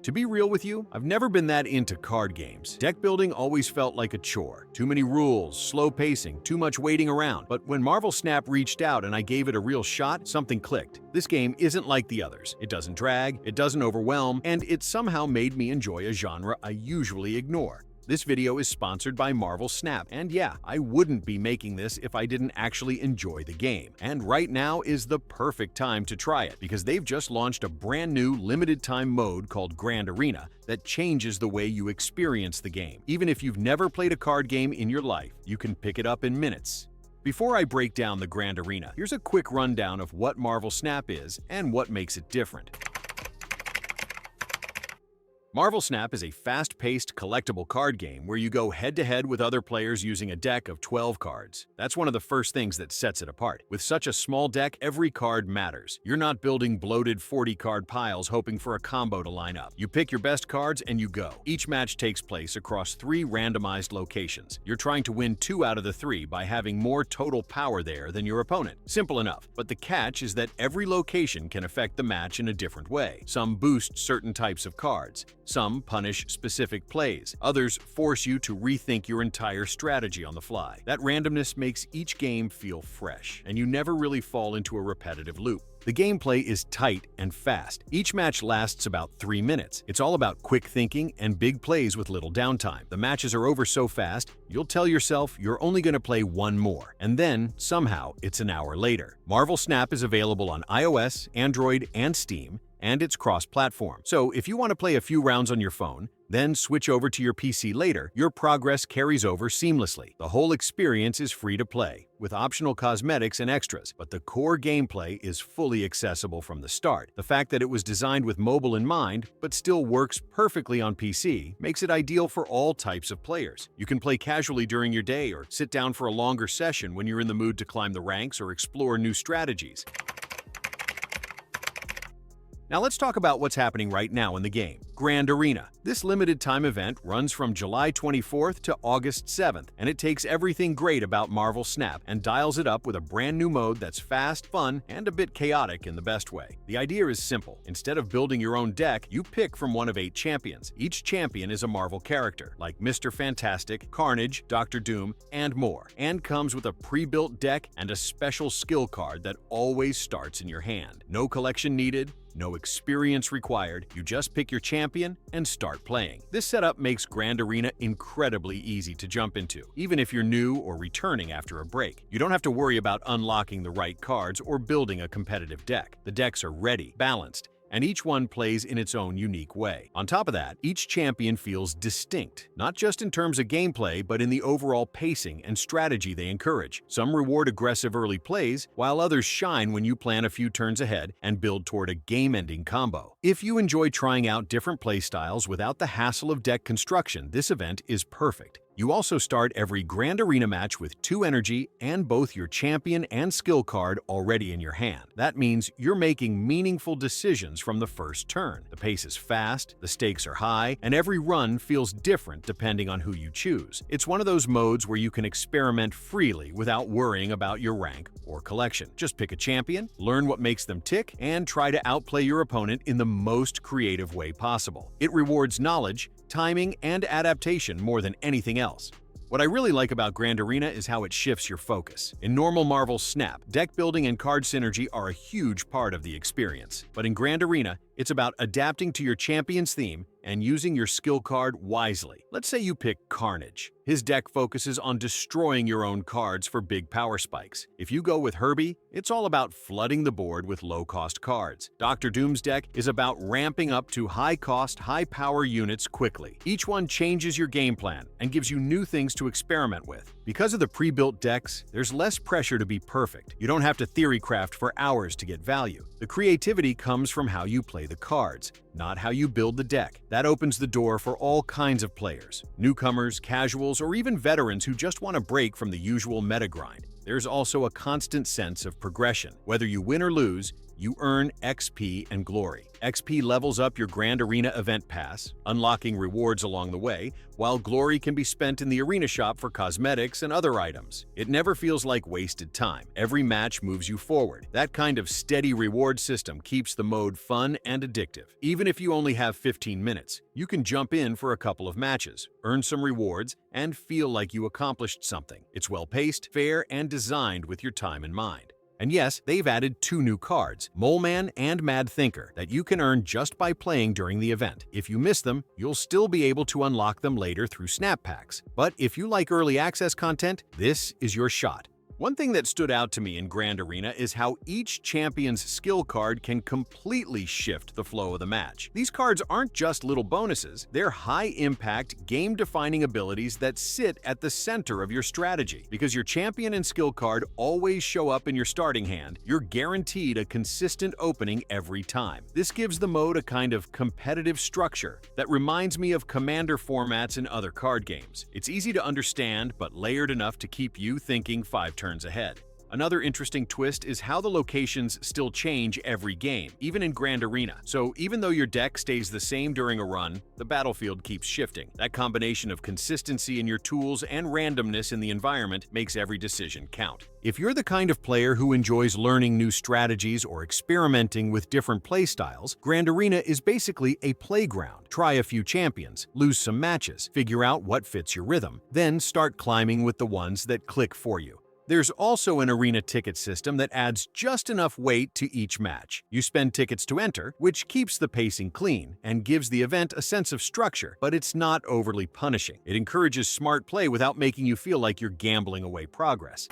To be real with you, I've never been that into card games. Deck building always felt like a chore. Too many rules, slow pacing, too much waiting around. But when Marvel Snap reached out and I gave it a real shot, something clicked. This game isn't like the others. It doesn't drag, it doesn't overwhelm, and it somehow made me enjoy a genre I usually ignore. This video is sponsored by Marvel Snap, and yeah, I wouldn't be making this if I didn't actually enjoy the game. And right now is the perfect time to try it, because they've just launched a brand new limited-time mode called Grand Arena that changes the way you experience the game. Even if you've never played a card game in your life, you can pick it up in minutes. Before I break down the Grand Arena, here's a quick rundown of what Marvel Snap is and what makes it different. Marvel Snap is a fast-paced collectible card game where you go head-to-head with other players using a deck of 12 cards. That's one of the first things that sets it apart. With such a small deck, every card matters. You're not building bloated 40-card piles hoping for a combo to line up. You pick your best cards and you go. Each match takes place across 3 randomized locations. You're trying to win 2 out of the 3 by having more total power there than your opponent. Simple enough, but the catch is that every location can affect the match in a different way. Some boost certain types of cards. Some punish specific plays. Others force you to rethink your entire strategy on the fly. That randomness makes each game feel fresh, and you never really fall into a repetitive loop. The gameplay is tight and fast. Each match lasts about 3 minutes. It's all about quick thinking and big plays with little downtime. The matches are over so fast, you'll tell yourself you're only going to play one more, and then, somehow, it's an hour later. Marvel Snap is available on iOS, Android, and Steam, and it's cross-platform. So if you want to play a few rounds on your phone, then switch over to your PC later, your progress carries over seamlessly. The whole experience is free to play, with optional cosmetics and extras, but the core gameplay is fully accessible from the start. The fact that it was designed with mobile in mind, but still works perfectly on PC, makes it ideal for all types of players. You can play casually during your day or sit down for a longer session when you're in the mood to climb the ranks or explore new strategies. Now let's talk about what's happening right now in the game. Grand Arena. This limited-time event runs from July 24th to August 7th, and it takes everything great about Marvel Snap and dials it up with a brand new mode that's fast, fun, and a bit chaotic in the best way. The idea is simple. Instead of building your own deck, you pick from one of 8 champions. Each champion is a Marvel character, like Mr. Fantastic, Carnage, Dr. Doom, and more, and comes with a pre-built deck and a special skill card that always starts in your hand. No collection needed, no experience required, you just pick your champion and start playing. This setup makes Grand Arena incredibly easy to jump into, even if you're new or returning after a break. You don't have to worry about unlocking the right cards or building a competitive deck. The decks are ready, balanced, and each one plays in its own unique way. On top of that, each champion feels distinct, not just in terms of gameplay, but in the overall pacing and strategy they encourage. Some reward aggressive early plays, while others shine when you plan a few turns ahead and build toward a game-ending combo. If you enjoy trying out different playstyles without the hassle of deck construction, this event is perfect. You also start every Grand Arena match with 2 energy and both your champion and skill card already in your hand. That means you're making meaningful decisions from the first turn. The pace is fast, the stakes are high, and every run feels different depending on who you choose. It's one of those modes where you can experiment freely without worrying about your rank or collection. Just pick a champion, learn what makes them tick, and try to outplay your opponent in the most creative way possible. It rewards knowledge, timing, and adaptation more than anything else. What I really like about Grand Arena is how it shifts your focus. In normal Marvel Snap, deck building and card synergy are a huge part of the experience. But in Grand Arena, it's about adapting to your champion's theme and using your skill card wisely. Let's say you pick Carnage. His deck focuses on destroying your own cards for big power spikes. If you go with Herbie, it's all about flooding the board with low-cost cards. Dr. Doom's deck is about ramping up to high-cost, high-power units quickly. Each one changes your game plan and gives you new things to experiment with. Because of the pre-built decks, there's less pressure to be perfect. You don't have to theory craft for hours to get value. The creativity comes from how you play the cards, not how you build the deck. That opens the door for all kinds of players, newcomers, casuals, or even veterans who just want a break from the usual meta grind. There's also a constant sense of progression. Whether you win or lose, you earn XP and glory. XP levels up your Grand Arena event pass, unlocking rewards along the way, while glory can be spent in the arena shop for cosmetics and other items. It never feels like wasted time. Every match moves you forward. That kind of steady reward system keeps the mode fun and addictive. Even if you only have 15 minutes, you can jump in for a couple of matches, earn some rewards, and feel like you accomplished something. It's well-paced, fair, and designed with your time in mind. And yes, they've added 2 new cards, Mole Man and Mad Thinker, that you can earn just by playing during the event. If you miss them, you'll still be able to unlock them later through Snap Packs. But if you like early access content, this is your shot. One thing that stood out to me in Grand Arena is how each champion's skill card can completely shift the flow of the match. These cards aren't just little bonuses, they're high-impact, game-defining abilities that sit at the center of your strategy. Because your champion and skill card always show up in your starting hand, you're guaranteed a consistent opening every time. This gives the mode a kind of competitive structure that reminds me of Commander formats in other card games. It's easy to understand, but layered enough to keep you thinking 5 turns ahead. Another interesting twist is how the locations still change every game, even in Grand Arena. So even though your deck stays the same during a run, the battlefield keeps shifting. That combination of consistency in your tools and randomness in the environment makes every decision count. If you're the kind of player who enjoys learning new strategies or experimenting with different playstyles, Grand Arena is basically a playground. Try a few champions, lose some matches, figure out what fits your rhythm, then start climbing with the ones that click for you. There's also an arena ticket system that adds just enough weight to each match. You spend tickets to enter, which keeps the pacing clean and gives the event a sense of structure, but it's not overly punishing. It encourages smart play without making you feel like you're gambling away progress.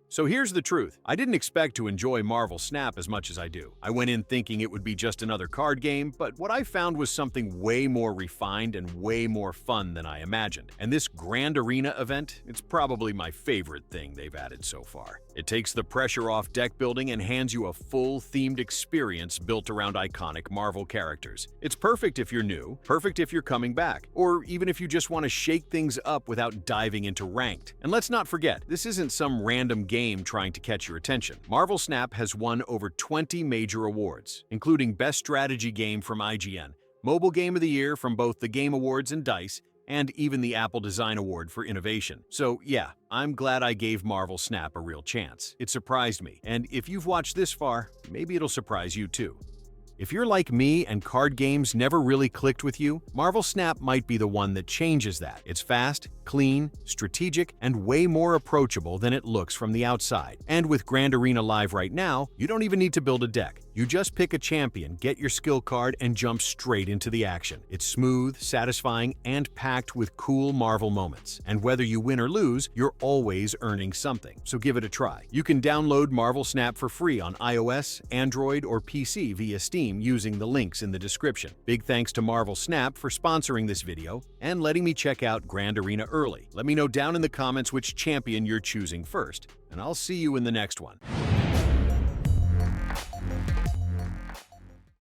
So here's the truth. I didn't expect to enjoy Marvel Snap as much as I do. I went in thinking it would be just another card game, but what I found was something way more refined and way more fun than I imagined. And this Grand Arena event, it's probably my favorite thing they've added so far. It takes the pressure off deck building and hands you a full themed experience built around iconic Marvel characters. It's perfect if you're new, perfect if you're coming back, or even if you just want to shake things up without diving into ranked. And let's not forget, this isn't some random game trying to catch your attention. Marvel Snap has won over 20 major awards, including Best Strategy Game from IGN, Mobile Game of the Year from both the Game Awards and DICE, and even the Apple Design Award for Innovation. So yeah, I'm glad I gave Marvel Snap a real chance. It surprised me, and if you've watched this far, maybe it'll surprise you too. If you're like me and card games never really clicked with you, Marvel Snap might be the one that changes that. It's fast, clean, strategic, and way more approachable than it looks from the outside. And with Grand Arena live right now, you don't even need to build a deck. You just pick a champion, get your skill card, and jump straight into the action. It's smooth, satisfying, and packed with cool Marvel moments. And whether you win or lose, you're always earning something. So give it a try. You can download Marvel Snap for free on iOS, Android, or PC via Steam using the links in the description. Big thanks to Marvel Snap for sponsoring this video and letting me check out Grand Arena early. Let me know down in the comments which champion you're choosing first, and I'll see you in the next one.